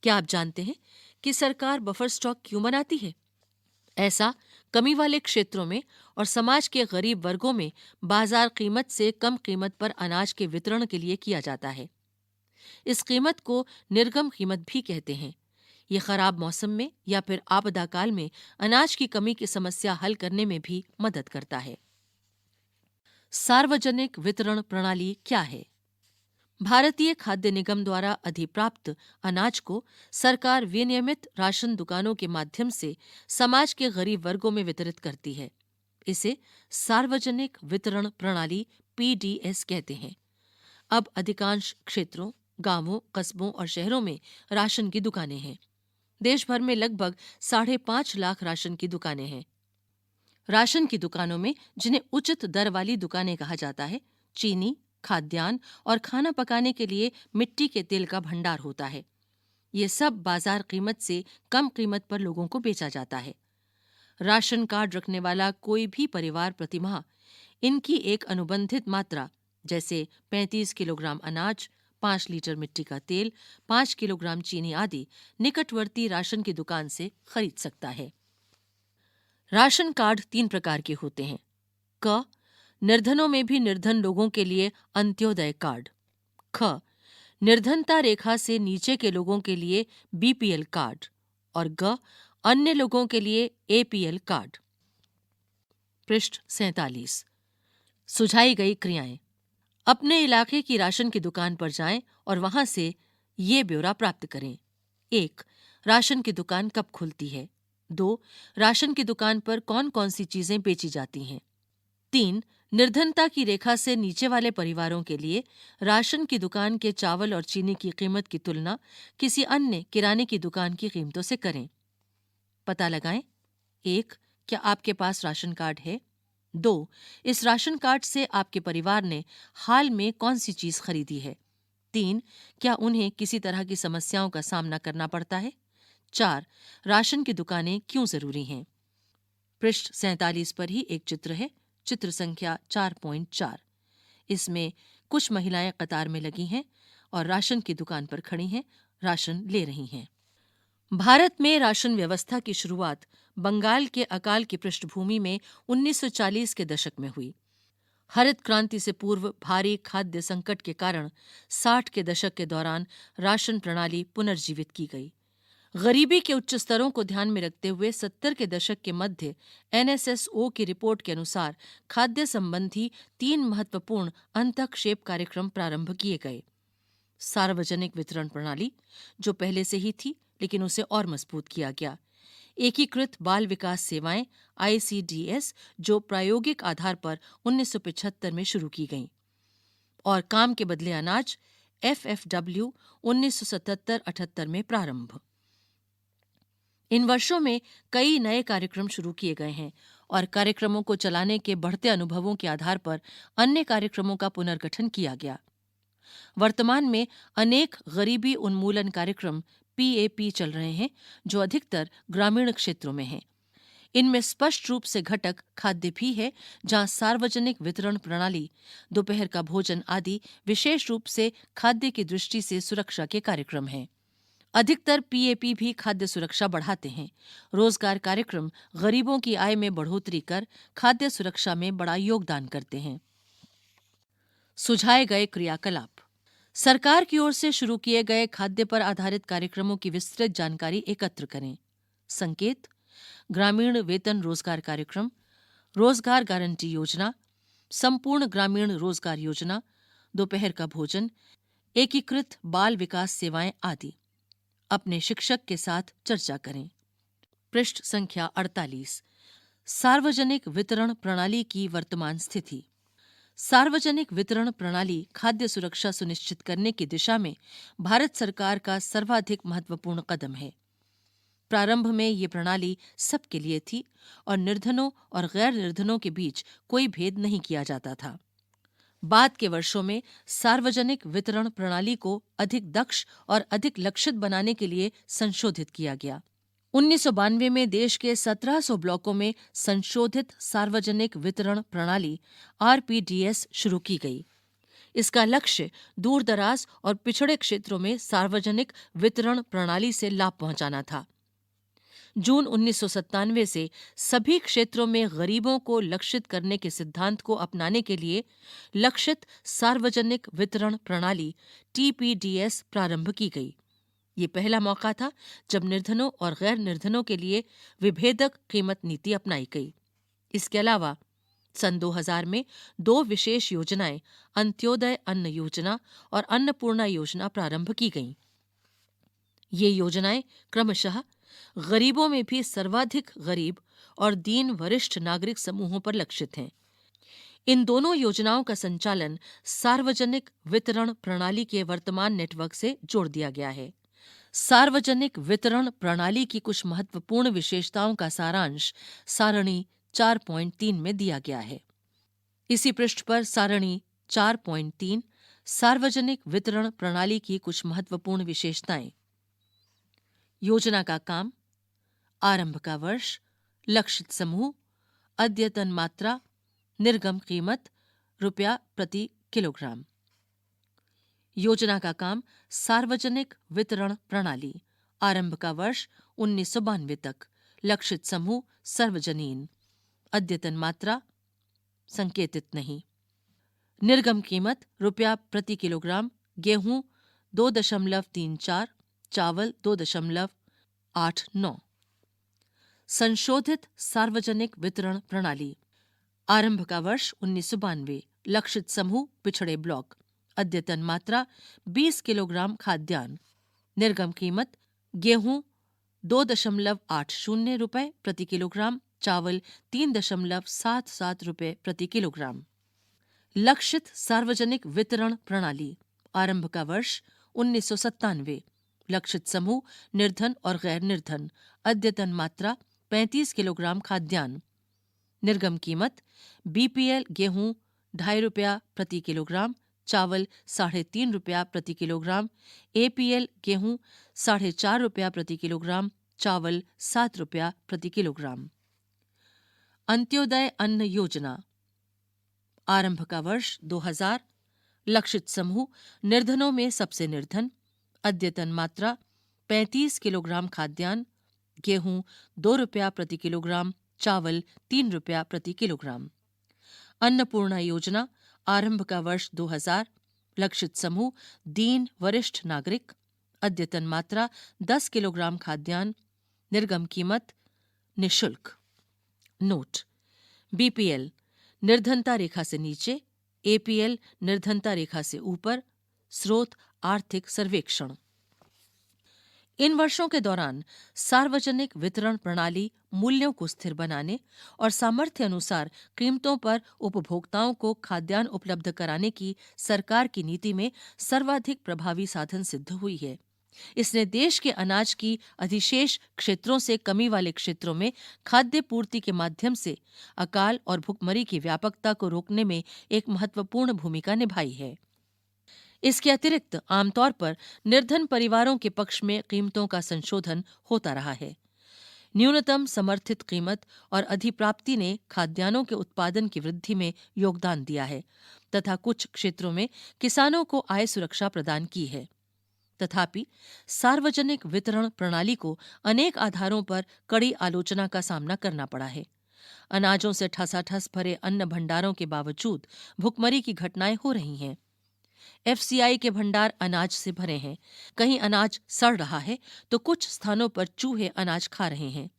क्या आप जानते हैं कि सरकार बफर स्टॉक क्यों बनाती है? ऐसा कमी वाले क्षेत्रों में और समाज के गरीब वर्गों में बाजार कीमत से कम कीमत पर अनाज के वितरण के लिए किया जाता है। इस कीमत को निर्गम कीमत भी कहते हैं। ये खराब मौसम में या फिर आपदा काल में अनाज की कमी की समस्या हल करने में भी मदद करता है। सार्वजनिक वितरण प्रणाली क्या है? भारतीय खाद्य निगम द्वारा अधिप्राप्त अनाज को सरकार विनियमित राशन दुकानों के माध्यम से समाज के गरीब वर्गों में वितरित करती है। इसे सार्वजनिक वितरण प्रणाली PDS कहते हैं। अब अधिकांश क्षेत्रों, गांवों, कस्बों और शहरों में राशन की दुकानें हैं। देश भर में लगभग 5.5 लाख राशन की दुकानें हैं। राशन की दुकानों में, जिन्हें उचित दर वाली दुकानें कहा जाता है, चीनी, खाद्यान्न और खाना पकाने के लिए मिट्टी के तेल का भंडार होता है। ये सब बाजार कीमत से कम कीमत पर लोगों को बेचा जाता है। राशन कार्ड रखने वाला कोई भी परिवार प्रतिमाह इनकी एक अनुबंधित मात्रा, जैसे 35 किलोग्राम अनाज, 5 लीटर मिट्टी का तेल, 5 किलोग्राम चीनी आदि निकटवर्ती राशन की दुकान से खरीद सकता है। राशन कार्ड 3 प्रकार के होते हैं। क. निर्धनों में भी निर्धन लोगों के लिए अंत्योदय कार्ड। ख. निर्धनता रेखा से नीचे के लोगों के लिए BPL कार्ड। और ग. अन्य लोगों के लिए APL कार्ड। पृष्ठ 47। सुझाई गई क्रियाएं। अपने इलाके की राशन की दुकान पर जाएं और वहां से ये ब्यौरा प्राप्त करें। 1. राशन की दुकान कब खुलती है? 2. राशन की दुकान पर कौन कौन सी चीजें बेची जाती हैं? 3. निर्धनता की रेखा से नीचे वाले परिवारों के लिए राशन की दुकान के चावल और चीनी की कीमत की तुलना किसी अन्य किराने की दुकान की कीमतों से करें। पता लगाएं। 1. क्या आपके पास राशन कार्ड है? 2. इस राशन कार्ड से आपके परिवार ने हाल में कौन सी चीज खरीदी है? 3. क्या उन्हें किसी तरह की समस्याओं का सामना करना पड़ता है? 4. राशन की दुकानें क्यों जरूरी हैं? पृष्ठ 47 पर ही एक चित्र है, चित्र संख्या 4.4। इसमें कुछ महिलाएं कतार में लगी हैं और राशन की दुकान पर खड़ी हैं, राशन ले रही हैं। भारत में राशन व्यवस्था की शुरुआत बंगाल के अकाल की पृष्ठभूमि में 1940 के दशक में हुई। हरित क्रांति से पूर्व भारी खाद्य संकट के कारण 60 के दशक के दौरान राशन प्रणाली पुनर्जीवित की गई। गरीबी के उच्च स्तरों को ध्यान में रखते हुए 70 के दशक के मध्य एनएसएसओ की रिपोर्ट के अनुसार खाद्य संबंधी 3 महत्वपूर्ण अंतःक्षेप कार्यक्रम प्रारंभ किए गए। सार्वजनिक वितरण प्रणाली, जो पहले से ही थी लेकिन उसे और मजबूत किया गया। एकीकृत बाल विकास सेवाएं आईसीडीएस, जो प्रायोगिक आधार पर 1975 में शुरू की गईं। और काम के बदले अनाज एफएफडब्ल्यू 1977-78 में प्रारंभ। इन वर्षों में कई नए कार्यक्रम शुरू किए गए हैं और कार्यक्रमों को चलाने के बढ़ते अनुभवों के आधार पर अन्य कार्यक्रमों का पुनर्गठन किया गया। वर्तमान में अनेक गरीबी उन्मूलन कार्यक्रम पीएपी चल रहे हैं, जो अधिकतर ग्रामीण क्षेत्रों में हैं। इनमें स्पष्ट रूप से घटक खाद्य भी है, जहां सार्वजनिक वितरण प्रणाली, दोपहर का भोजन आदि विशेष रूप से खाद्य की दृष्टि से सुरक्षा के कार्यक्रम हैं। अधिकतर पीएपी भी खाद्य सुरक्षा बढ़ाते हैं। रोजगार कार्यक्रम गरीबों की आय में बढ़ोतरी कर खाद्य सुरक्षा में बड़ा योगदान करते हैं। सुझाए गए क्रियाकलाप। सरकार की ओर से शुरू किए गए खाद्य पर आधारित कार्यक्रमों की विस्तृत जानकारी एकत्र करें। संकेत: ग्रामीण वेतन रोजगार कार्यक्रम, रोजगार गारंटी योजना, संपूर्ण ग्रामीण रोजगार योजना, दोपहर का भोजन, एकीकृत बाल विकास सेवाएं आदि। अपने शिक्षक के साथ चर्चा करें। पृष्ठ संख्या 48। सार्वजनिक वितरण प्रणाली की वर्तमान स्थिति। सार्वजनिक वितरण प्रणाली खाद्य सुरक्षा सुनिश्चित करने की दिशा में भारत सरकार का सर्वाधिक महत्वपूर्ण कदम है। प्रारंभ में ये प्रणाली सबके लिए थी और निर्धनों और गैर निर्धनों के बीच कोई भेद नहीं किया जाता था। बाद के वर्षों में सार्वजनिक वितरण प्रणाली को अधिक दक्ष और अधिक लक्षित बनाने के लिए संशोधित किया गया। 1992 में देश के 1700 ब्लॉकों में संशोधित सार्वजनिक वितरण प्रणाली आरपीडीएस शुरू की गई। इसका लक्ष्य दूर दराज और पिछड़े क्षेत्रों में सार्वजनिक वितरण प्रणाली से लाभ पहुंचाना था। जून 1997 से सभी क्षेत्रों में गरीबों को लक्षित करने के सिद्धांत को अपनाने के लिए लक्षित सार्वजनिक वितरण प्रणाली टीपीडीएस प्रारंभ की गई। ये पहला मौका था जब निर्धनों और गैर निर्धनों के लिए विभेदक कीमत नीति अपनाई गई। इसके अलावा सन 2000 में 2 विशेष योजनाएं, अंत्योदय अन्न योजना और अन्नपूर्णा योजना प्रारंभ की गईं। ये योजनाएं क्रमशः गरीबों में भी सर्वाधिक गरीब और दीन वरिष्ठ नागरिक समूहों पर लक्षित हैं। इन दोनों योजनाओं का संचालन सार्वजनिक वितरण प्रणाली के वर्तमान नेटवर्क से जोड़ दिया गया है। सार्वजनिक वितरण प्रणाली की कुछ महत्वपूर्ण विशेषताओं का सारांश सारणी 4.3 में दिया गया है। इसी पृष्ठ पर सारणी 4.3 सार्वजनिक वितरण प्रणाली की कुछ महत्वपूर्ण विशेषताएं। योजना का काम, आरंभ का वर्ष, लक्षित समूह, अद्यतन मात्रा, निर्गम कीमत रुपया प्रति किलोग्राम। योजना का काम सार्वजनिक वितरण प्रणाली, आरंभ का वर्ष 1992 तक, लक्षित समूह सर्वजनीन, अद्यतन मात्रा संकेतित नहीं। निर्गम कीमत रुपया प्रति किलोग्राम, गेहूं 2.34, चावल 2.89। संशोधित सार्वजनिक वितरण प्रणाली, आरंभ का वर्ष 1992। लक्षित समूह पिछड़े ब्लॉक। अद्यतन मात्रा 20 किलोग्राम खाद्यान्न। निर्गम कीमत गेहूं 2.80 रुपए प्रति किलोग्राम, चावल 3.77 रुपए प्रति किलोग्राम। लक्षित सार्वजनिक वितरण प्रणाली। आरंभ का वर्ष 1997। लक्षित समूह निर्धन और गैर निर्धन। अद्यतन मात्रा 35 किलोग्राम खाद्यान्न। निर्गम कीमत बीपीएल गेहूं 2.5 रुपया प्रति किलोग्राम, चावल 3.5 रुपया प्रति किलोग्राम, एपीएल गेहूं 4.5 रुपया प्रति किलोग्राम, चावल 7 रुपया प्रति किलोग्राम। अंत्योदय अन्न योजना। आरंभ का वर्ष 2000। लक्षित समूह निर्धनों में सबसे निर्धन। अद्यतन मात्रा 35 किलोग्राम खाद्यान्न। गेहूं 2 रुपया प्रति किलोग्राम, चावल 3 रुपया प्रति किलोग्राम। अन्नपूर्णा योजना। आरंभ का वर्ष 2000। लक्षित समूह दीन वरिष्ठ नागरिक। अद्यतन मात्रा 10 किलोग्राम खाद्यान्न। निर्गम कीमत निःशुल्क। नोट: बीपीएल निर्धनता रेखा से नीचे, एपीएल निर्धनता रेखा से ऊपर। स्रोत आर्थिक सर्वेक्षण। इन वर्षों के दौरान सार्वजनिक वितरण प्रणाली मूल्यों को स्थिर बनाने और सामर्थ्य अनुसार कीमतों पर उपभोक्ताओं को खाद्यान्न उपलब्ध कराने की सरकार की नीति में सर्वाधिक प्रभावी साधन सिद्ध हुई है। इसने देश के अनाज की अधिशेष क्षेत्रों से कमी वाले क्षेत्रों में खाद्य पूर्ति के माध्यम से अकाल और भुखमरी की व्यापकता को रोकने में एक महत्वपूर्ण भूमिका निभाई है। इसके अतिरिक्त आमतौर पर निर्धन परिवारों के पक्ष में कीमतों का संशोधन होता रहा है। न्यूनतम समर्थित कीमत और अधिप्राप्ति ने खाद्यान्नों के उत्पादन की वृद्धि में योगदान दिया है तथा कुछ क्षेत्रों में किसानों को आय सुरक्षा प्रदान की है। तथापि सार्वजनिक वितरण प्रणाली को अनेक आधारों पर कड़ी आलोचना का सामना करना पड़ा है। अनाजों से ठसाठस भरे अन्न भंडारों के बावजूद भुखमरी की घटनाएं हो रही हैं। एफसीआई के भंडार अनाज से भरे हैं। कहीं अनाज सड़ रहा है तो कुछ स्थानों पर चूहे अनाज खा रहे हैं।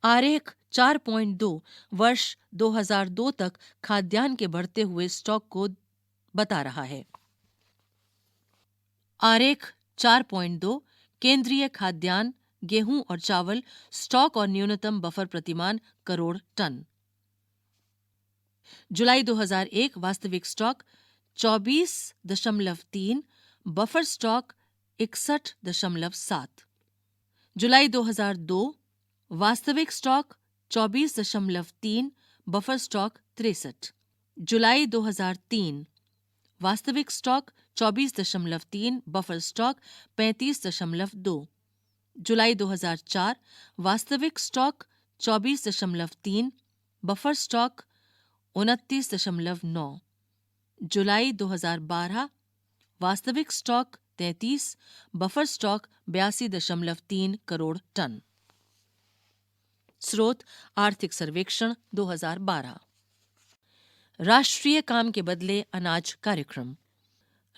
आरेख 4.2 वर्ष 2002 तक खाद्यान्न के बढ़ते हुए स्टॉक को बता रहा है। आरेख 4.2 केंद्रीय खाद्यान्न, गेहूं और चावल स्टॉक और न्यूनतम बफर प्रतिमान करोड़ टन। जुलाई 2001 वास्तविक स्टॉक 24.3, बफर स्टॉक 61.7। जुलाई 2002 वास्तविक स्टॉक 24.3, बफर स्टॉक 63। जुलाई 2003 वास्तविक स्टॉक 24.3, बफर स्टॉक 35.2। जुलाई 2004 वास्तविक स्टॉक 24.3, बफर स्टॉक 29.9। जुलाई 2012 वास्तविक stock 33, buffer stock 82.3 crore tonne. स्रोत आर्थिक सर्वेक्षण 2012। राष्ट्रीय काम के बदले अनाज कार्यक्रम।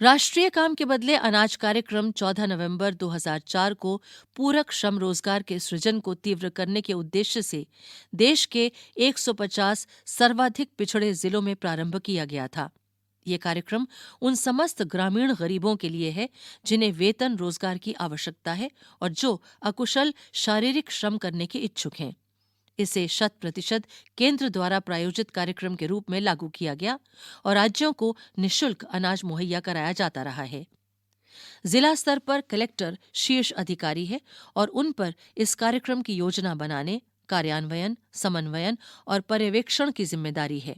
राष्ट्रीय काम के बदले अनाज कार्यक्रम 14 नवंबर 2004 को पूरक श्रम रोजगार के सृजन को तीव्र करने के उद्देश्य से देश के 150 सर्वाधिक पिछड़े जिलों में प्रारंभ किया गया था। ये कार्यक्रम उन समस्त ग्रामीण गरीबों के लिए है जिन्हें वेतन रोजगार की आवश्यकता है और जो अकुशल शारीरिक श्रम करने के इच्छुक हैं। इसे 100% केंद्र द्वारा प्रायोजित कार्यक्रम के रूप में लागू किया गया और राज्यों को निःशुल्क अनाज मुहैया कराया जाता रहा है। जिला स्तर पर कलेक्टर शीर्ष अधिकारी है और उन पर इस कार्यक्रम की योजना बनाने, कार्यान्वयन, समन्वयन और पर्यवेक्षण की जिम्मेदारी है।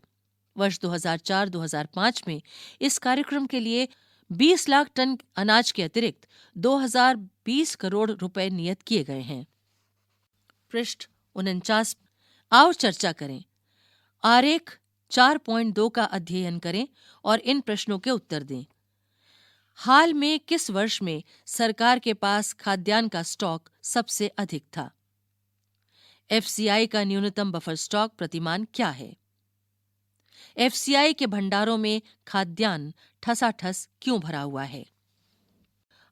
वर्ष 2004-2005 में इस कार्यक्रम के लिए 20 लाख टन अनाज के अतिरिक्त 2020 करोड़ रुपए नियत किए गए हैं। पृष्ठ 49। आओ चर्चा करें। आरेख 4.2 का अध्ययन करें और इन प्रश्नों के उत्तर दें। हाल में किस वर्ष में सरकार के पास खाद्यान्न का स्टॉक सबसे अधिक था? एफसीआई का न्यूनतम बफर स्टॉक प्रतिमान क्या है? एफसीआई के भंडारों में खाद्यान्न ठसाठस क्यों भरा हुआ है?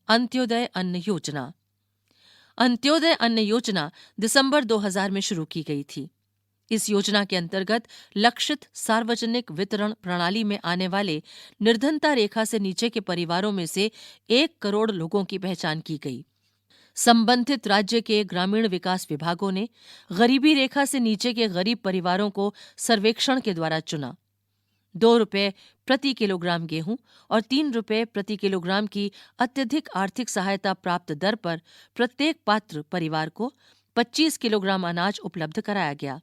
अंत्योदय अन्न योजना। अंत्योदय अन्न योजना दिसंबर 2000 में शुरू की गई थी। इस योजना के अंतर्गत लक्षित सार्वजनिक वितरण प्रणाली में आने वाले निर्धनता रेखा से नीचे के परिवारों में से 1 करोड़ लोगों की पहचान की गई। संबंधित राज्य के ग्रामीण विकास विभागों ने गरीबी रेखा से नीचे के गरीब परिवारों को सर्वेक्षण के द्वारा चुना। 2 रुपये प्रति किलोग्राम गेहूं और 3 रुपये प्रति किलोग्राम की अत्यधिक आर्थिक सहायता प्राप्त दर पर प्रत्येक पात्र परिवार को 25 किलोग्राम अनाज उपलब्ध कराया गया।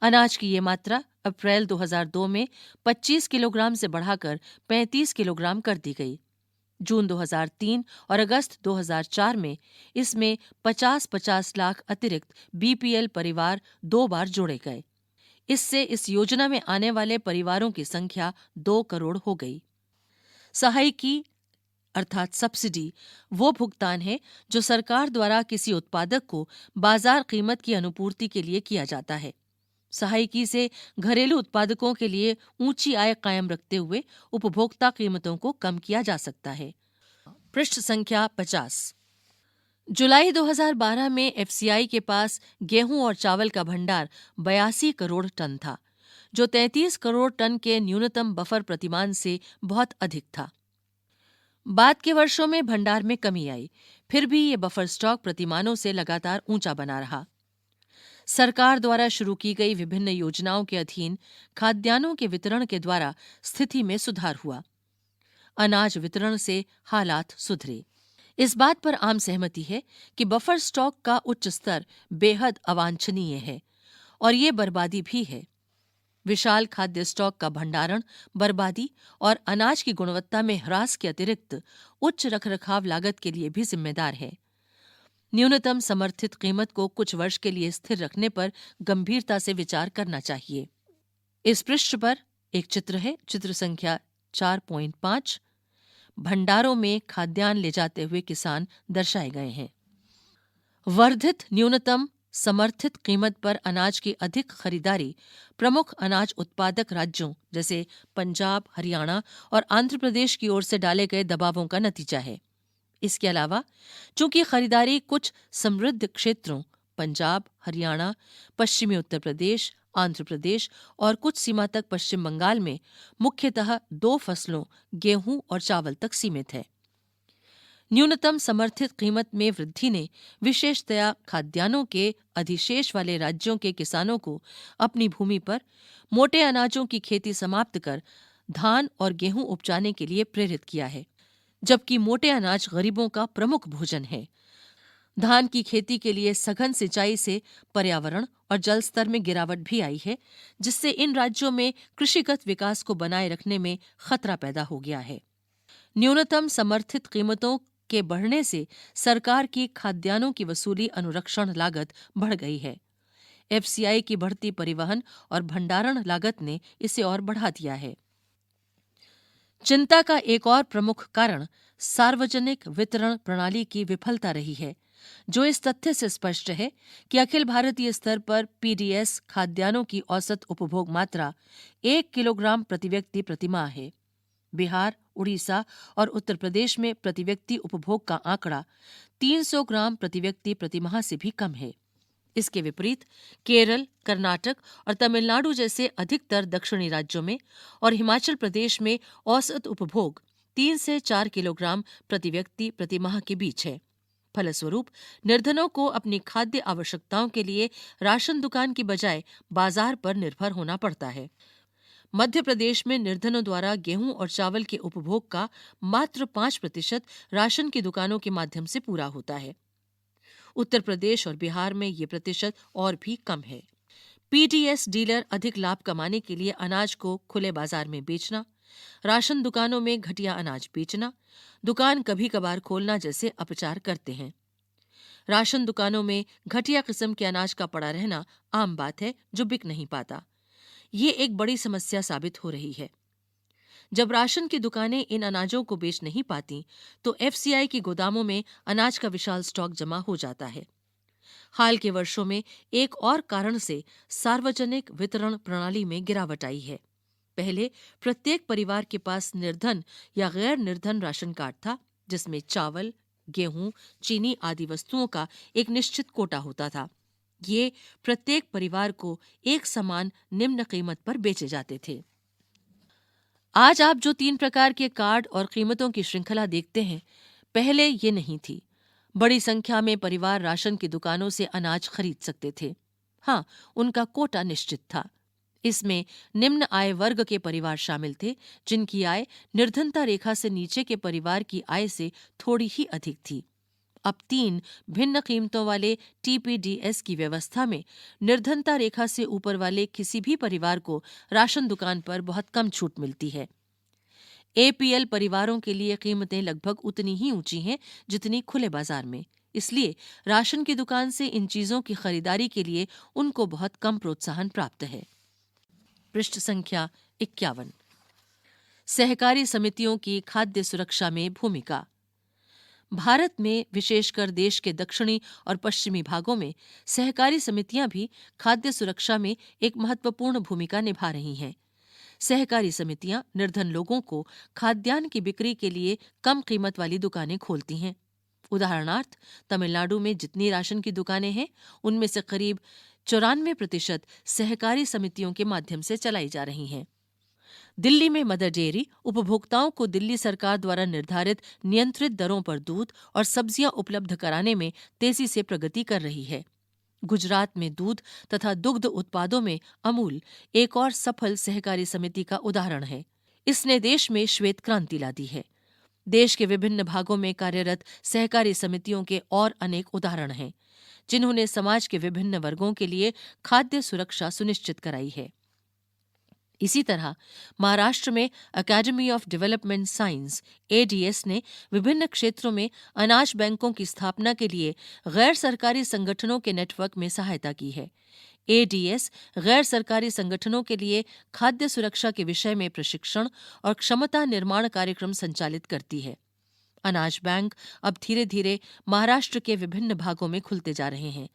अनाज की ये मात्रा अप्रैल 2002 में 25 किलोग्राम से बढ़ाकर 35 किलोग्राम कर दी गई। जून 2003 और अगस्त 2004 में इसमें 50-50 लाख अतिरिक्त बीपीएल परिवार 2 बार जोड़े गए। इससे इस योजना में आने वाले परिवारों की संख्या 2 करोड़ हो गई। सहायिकी अर्थात सब्सिडी वो भुगतान है जो सरकार द्वारा किसी उत्पादक को बाजार कीमत की अनुपूर्ति के लिए किया जाता है। सहायिकी से घरेलू उत्पादकों के लिए ऊंची आय कायम रखते हुए उपभोक्ता कीमतों को कम किया जा सकता है। पृष्ठ संख्या 50। जुलाई 2012 में एफसीआई के पास गेहूं और चावल का भंडार 82 करोड़ टन था, जो 33 करोड़ टन के न्यूनतम बफर प्रतिमान से बहुत अधिक था। बाद के वर्षों में भंडार में कमी आई, फिर भी ये बफर स्टॉक प्रतिमानों से लगातार ऊंचा बना रहा। सरकार द्वारा शुरू की गई विभिन्न योजनाओं के अधीन खाद्यान्नों के वितरण के द्वारा स्थिति में सुधार हुआ। अनाज वितरण से हालात सुधरे। इस बात पर आम सहमति है कि बफर स्टॉक का उच्च स्तर बेहद अवांछनीय है और ये बर्बादी भी है। विशाल खाद्य स्टॉक का भंडारण बर्बादी और अनाज की गुणवत्ता में ह्रास के अतिरिक्त उच्च रखरखाव लागत के लिए भी जिम्मेदार है। न्यूनतम समर्थित कीमत को कुछ वर्ष के लिए स्थिर रखने पर गंभीरता से विचार करना चाहिए। इस पृष्ठ पर एक चित्र है, चित्र संख्या 4.5। भंडारों में खाद्यान्न ले जाते हुए किसान दर्शाए गए हैं। वर्धित न्यूनतम समर्थित कीमत पर अनाज की अधिक खरीदारी प्रमुख अनाज उत्पादक राज्यों जैसे पंजाब, हरियाणा और आंध्र प्रदेश की ओर से डाले गए दबावों का नतीजा है। इसके अलावा चूंकि खरीदारी कुछ समृद्ध क्षेत्रों पंजाब, हरियाणा, पश्चिमी उत्तर प्रदेश, आंध्र प्रदेश और कुछ सीमा तक पश्चिम बंगाल में मुख्यतः 2 फसलों गेहूं और चावल तक सीमित है। न्यूनतम समर्थित कीमत में वृद्धि ने विशेषतया खाद्यान्नों के अधिशेष वाले राज्यों के किसानों को अपनी भूमि पर मोटे अनाजों की खेती समाप्त कर धान और गेहूं उपजाने के लिए प्रेरित किया है, जबकि मोटे अनाज गरीबों का प्रमुख भोजन है। धान की खेती के लिए सघन सिंचाई से पर्यावरण और जल स्तर में गिरावट भी आई है, जिससे इन राज्यों में कृषिगत विकास को बनाए रखने में खतरा पैदा हो गया है। न्यूनतम समर्थित कीमतों के बढ़ने से सरकार की खाद्यान्नों की वसूली अनुरक्षण लागत बढ़ गई है। एफसीआई की बढ़ती परिवहन और भंडारण लागत ने इसे और बढ़ा दिया है। चिंता का एक और प्रमुख कारण सार्वजनिक वितरण प्रणाली की विफलता रही है, जो इस तथ्य से स्पष्ट है कि अखिल भारतीय स्तर पर पीडीएस खाद्यान्नों की औसत उपभोग मात्रा 1 किलोग्राम प्रति व्यक्ति प्रतिमाह है। बिहार, उड़ीसा और उत्तर प्रदेश में प्रति व्यक्ति उपभोग का आंकड़ा 300 ग्राम प्रति व्यक्ति प्रतिमाह से भी कम है। इसके विपरीत केरल, कर्नाटक और तमिलनाडु जैसे अधिकतर दक्षिणी राज्यों में और हिमाचल प्रदेश में औसत उपभोग 3 से 4 किलोग्राम प्रति व्यक्ति प्रतिमाह के बीच है। फलस्वरूप निर्धनों को अपनी खाद्य आवश्यकताओं के लिए राशन दुकान की बजाय बाजार पर निर्भर होना पड़ता है। मध्य प्रदेश में निर्धनों द्वारा गेहूं और चावल के उपभोग का मात्र 5% राशन की दुकानों के माध्यम से पूरा होता है। उत्तर प्रदेश और बिहार में ये प्रतिशत और भी कम है। पीडीएस डीलर अधिक लाभ कमाने के लिए अनाज को खुले बाजार में बेचना, राशन दुकानों में घटिया अनाज बेचना, दुकान कभी कभार खोलना जैसे अपचार करते हैं। राशन दुकानों में घटिया किस्म के अनाज का पड़ा रहना आम बात है, जो बिक नहीं पाता। ये एक बड़ी समस्या साबित हो रही है। जब राशन की दुकानें इन अनाजों को बेच नहीं पाती, तो एफसीआई के गोदामों में अनाज का विशाल स्टॉक जमा हो जाता है। हाल के वर्षों में एक और कारण से सार्वजनिक वितरण प्रणाली में गिरावट आई है। पहले प्रत्येक परिवार के पास निर्धन या गैर निर्धन राशन कार्ड था, जिसमें चावल, गेहूं, चीनी आदि वस्तुओं का एक निश्चित कोटा होता था। ये प्रत्येक परिवार को एक समान निम्न कीमत पर बेचे जाते थे। आज आप जो 3 प्रकार के कार्ड और कीमतों की श्रृंखला देखते हैं, पहले ये नहीं थी। बड़ी संख्या में परिवार राशन की दुकानों से अनाज खरीद सकते थे। हाँ, उनका कोटा निश्चित था। इसमें निम्न आय वर्ग के परिवार शामिल थे, जिनकी आय निर्धनता रेखा से नीचे के परिवार की आय से थोड़ी ही अधिक थी। अब 3 भिन्न कीमतों वाले टीपीडीएस की व्यवस्था में निर्धनता रेखा से ऊपर वाले किसी भी परिवार को राशन दुकान पर बहुत कम छूट मिलती है। एपीएल परिवारों के लिए कीमतें लगभग उतनी ही ऊंची हैं जितनी खुले बाजार में। इसलिए राशन की दुकान से इन चीजों की खरीदारी के लिए उनको बहुत कम प्रोत्साहन प्राप्त है। पृष्ठ संख्या 51। सहकारी समितियों की खाद्य सुरक्षा में भूमिका। भारत में, विशेषकर देश के दक्षिणी और पश्चिमी भागों में, सहकारी समितियां भी खाद्य सुरक्षा में एक महत्वपूर्ण भूमिका निभा रही हैं। सहकारी समितियां निर्धन लोगों को खाद्यान्न की बिक्री के लिए कम कीमत वाली दुकानें खोलती हैं। उदाहरणार्थ, तमिलनाडु में जितनी राशन की दुकानें हैं, उनमें से करीब 94% सहकारी समितियों के माध्यम से चलाई जा रही हैं। दिल्ली में मदर डेयरी उपभोक्ताओं को दिल्ली सरकार द्वारा निर्धारित नियंत्रित दरों पर दूध और सब्जियां उपलब्ध कराने में तेजी से प्रगति कर रही है। गुजरात में दूध तथा दुग्ध उत्पादों में अमूल एक और सफल सहकारी समिति का उदाहरण है। इसने देश में श्वेत क्रांति ला दी है। देश के विभिन्न भागों में कार्यरत सहकारी समितियों के और अनेक उदाहरण हैं, जिन्होंने समाज के विभिन्न वर्गों के लिए खाद्य सुरक्षा सुनिश्चित कराई है। इसी तरह महाराष्ट्र में academy of development science ADS ने विभिन्न क्षेत्रों में अनाज बैंकों की स्थापना के लिए गैर सरकारी संगठनों के नेटवर्क में सहायता की है। एडीएस गैर सरकारी संगठनों के लिए खाद्य सुरक्षा के विषय में प्रशिक्षण और क्षमता निर्माण कार्यक्रम संचालित करती है। अनाज बैंक अब धीरे धीरे महाराष्ट्र के विभिन्न भागों में खुलते जा रहे हैं।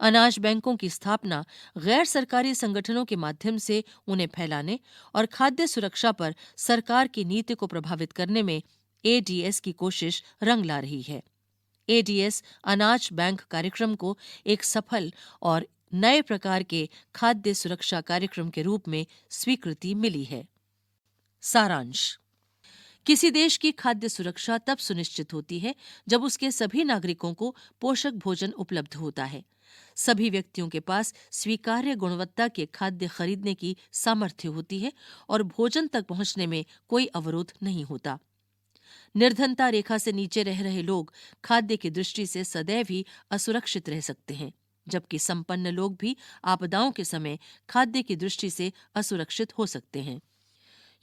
अनाज बैंकों की स्थापना गैर सरकारी संगठनों के माध्यम से उन्हें फैलाने और खाद्य सुरक्षा पर सरकार की नीति को प्रभावित करने में एडीएस की कोशिश रंग ला रही है। एडीएस अनाज बैंक कार्यक्रम को एक सफल और नए प्रकार के खाद्य सुरक्षा कार्यक्रम के रूप में स्वीकृति मिली है। सारांश। किसी देश की खाद्य सुरक्षा तब सुनिश्चित होती है जब उसके सभी नागरिकों को पोषक भोजन उपलब्ध होता है। सभी व्यक्तियों के पास स्वीकार्य गुणवत्ता के खाद्य खरीदने की सामर्थ्य होती है और भोजन तक पहुंचने में कोई अवरोध नहीं होता। निर्धनता रेखा से नीचे रह रहे लोग खाद्य की दृष्टि से सदैव ही असुरक्षित रह सकते हैं, जबकि संपन्न लोग भी आपदाओं के समय खाद्य की दृष्टि से असुरक्षित हो सकते हैं।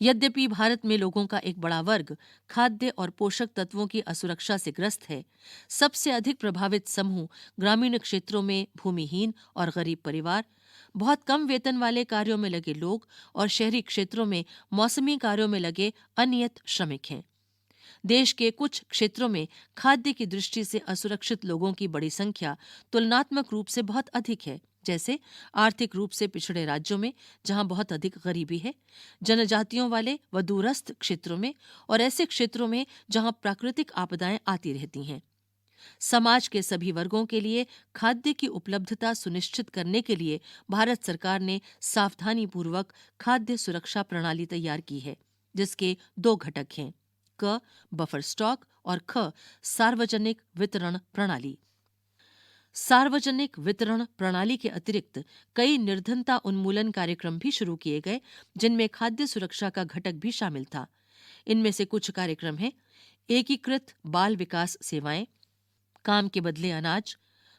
यद्यपि भारत में लोगों का एक बड़ा वर्ग खाद्य और पोषक तत्वों की असुरक्षा से ग्रस्त है, सबसे अधिक प्रभावित समूह ग्रामीण क्षेत्रों में भूमिहीन और गरीब परिवार, बहुत कम वेतन वाले कार्यों में लगे लोग और शहरी क्षेत्रों में मौसमी कार्यों में लगे अनियत श्रमिक हैं। देश के कुछ क्षेत्रों में खाद्य की दृष्टि से असुरक्षित लोगों की बड़ी संख्या तुलनात्मक रूप से बहुत अधिक है, जैसे आर्थिक रूप से पिछड़े राज्यों में जहां बहुत अधिक गरीबी है, जनजातियों वाले व दूरस्थ क्षेत्रों में और ऐसे क्षेत्रों में जहां प्राकृतिक आपदाएं आती रहती हैं। समाज के सभी वर्गों के लिए खाद्य की उपलब्धता सुनिश्चित करने के लिए भारत सरकार ने सावधानीपूर्वक खाद्य सुरक्षा प्रणाली तैयार की है, जिसके 2 घटक हैं, क बफर स्टॉक और ख सार्वजनिक वितरण प्रणाली। सार्वजनिक वितरण प्रणाली के अतिरिक्त कई निर्धनता उन्मूलन कार्यक्रम भी शुरू किए गए, जिनमें खाद्य सुरक्षा का घटक भी शामिल था। इनमें से कुछ कार्यक्रम हैं: एकीकृत बाल विकास सेवाएं, काम के बदले अनाज,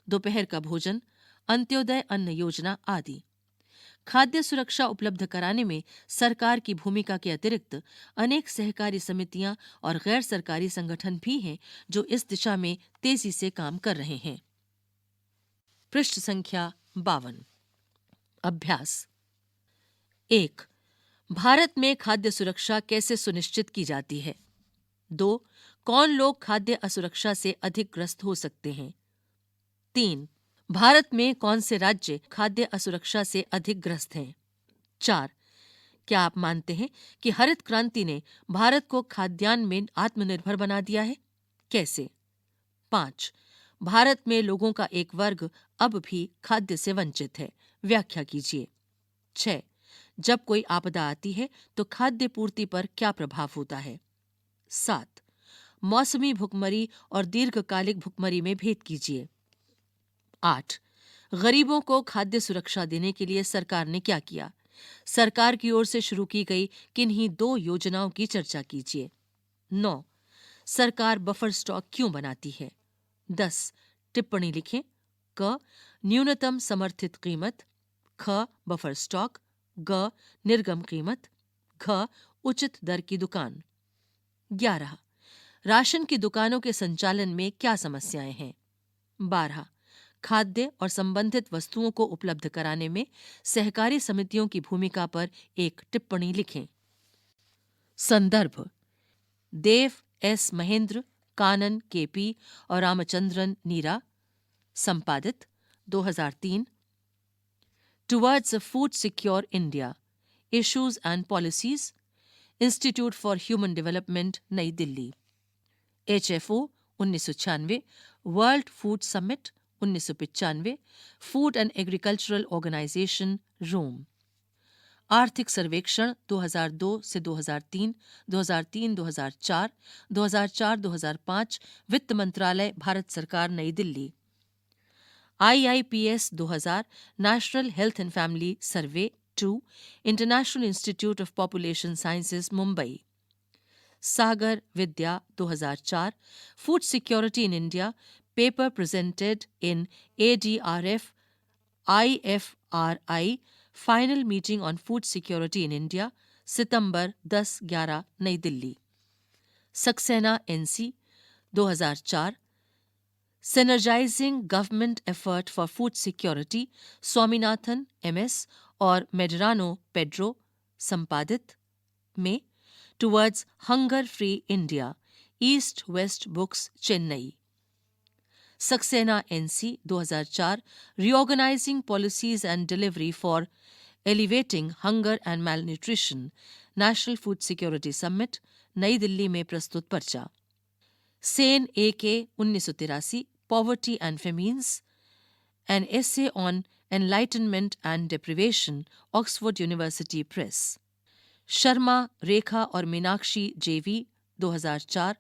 दोपहर का भोजन, अंत्योदय अन्न योजना आदि। खाद्य सुरक्षा उपलब्ध कराने में सरकार की भूमिका के अतिरिक्त अनेक सहकारी समितियां और गैर सरकारी संगठन भी हैं जो इस दिशा में तेजी से काम कर रहे हैं। पृष्ठ संख्या 52। अभ्यास 1। भारत में खाद्य सुरक्षा कैसे सुनिश्चित की जाती है? 2। कौन लोग खाद्य असुरक्षा से अधिक ग्रस्त हो सकते हैं? 3। भारत में कौन से राज्य खाद्य असुरक्षा से अधिक ग्रस्त हैं? 4। क्या आप मानते हैं कि हरित क्रांति ने भारत को खाद्यान्न में आत्मनिर्भर बना दिया है? कैसे? 5। भारत में लोगों का एक वर्ग अब भी खाद्य से वंचित है, व्याख्या कीजिए। 6. जब कोई आपदा आती है तो खाद्य पूर्ति पर क्या प्रभाव होता है? 7. मौसमी भुखमरी और दीर्घकालिक भुखमरी में भेद कीजिए। 8. गरीबों को खाद्य सुरक्षा देने के लिए सरकार ने क्या किया? सरकार की ओर से शुरू की गई किन्हीं 2 योजनाओं की चर्चा कीजिए। 9. सरकार बफर स्टॉक क्यों बनाती है? 10. टिप्पणी लिखें। क. न्यूनतम समर्थित कीमत। ख. Buffer stock. ग. निर्गम कीमत। घ. उचित दर की दुकान। 11. राशन की दुकानों के संचालन में क्या समस्याएं हैं? 12. खाद्य और संबंधित वस्तुओं को उपलब्ध कराने में सहकारी समितियों की भूमिका पर एक टिप्पणी लिखें। संदर्भ: देव एस महेंद्र, कानन केपी और रामचंद्रन नीरा। संपादित 2003। Towards a food secure India, issues and policies, institute for human development, नई Delhi. HFO 1996, world food summit 1995, food and agricultural organisation, Rome. आर्थिक सर्वेक्षण 2002 से 2003, 2003-2004, 2004-2005, वित्त मंत्रालय, भारत सरकार, नई Delhi. IIPS 2000, national health and family survey 2, international institute of population sciences, Mumbai. Sagar Vidya 2004, food security in India, paper presented in ADRF IFRI final meeting on food security in India, सितंबर 10-11, नई Delhi. Saxena NC 2004, synergising government effort for food security, Swaminathan MS और Medrano Pedro. संपादित में towards hunger free India, east west books, Chennai. Saxena NC 2004, reorganising policies and delivery for elevating hunger and malnutrition, national food security summit, नई दिल्ली में प्रस्तुत पर्चा। Sen AK 1983, poverty and famines, an essay on enlightenment and deprivation, Oxford University Press. Sharma Rekha और Meenakshi JV 2004,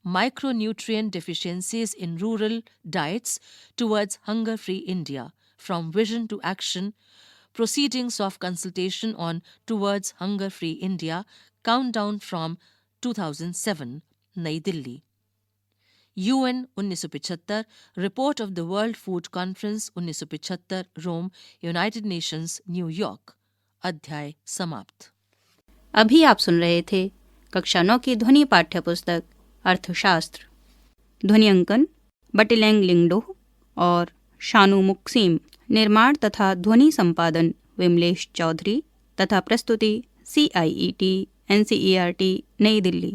micronutrient deficiencies in rural diets towards hunger free India, from vision to action, proceedings of consultation on towards hunger free India, countdown from 2007, नई Delhi. UN 1975, report of the world food conference 1975, Rome, United Nations, New York. अध्याय समाप्त। अभी आप सुन रहे थे कक्षा 9 की ध्वनि पाठ्य पुस्तक अर्थशास्त्र। ध्वनि अंकन बटिलेंग लिंगडोह और शानू मुक्सीम। निर्माण तथा ध्वनि संपादन विमलेश चौधरी तथा प्रस्तुति CIET NCERT, नई दिल्ली।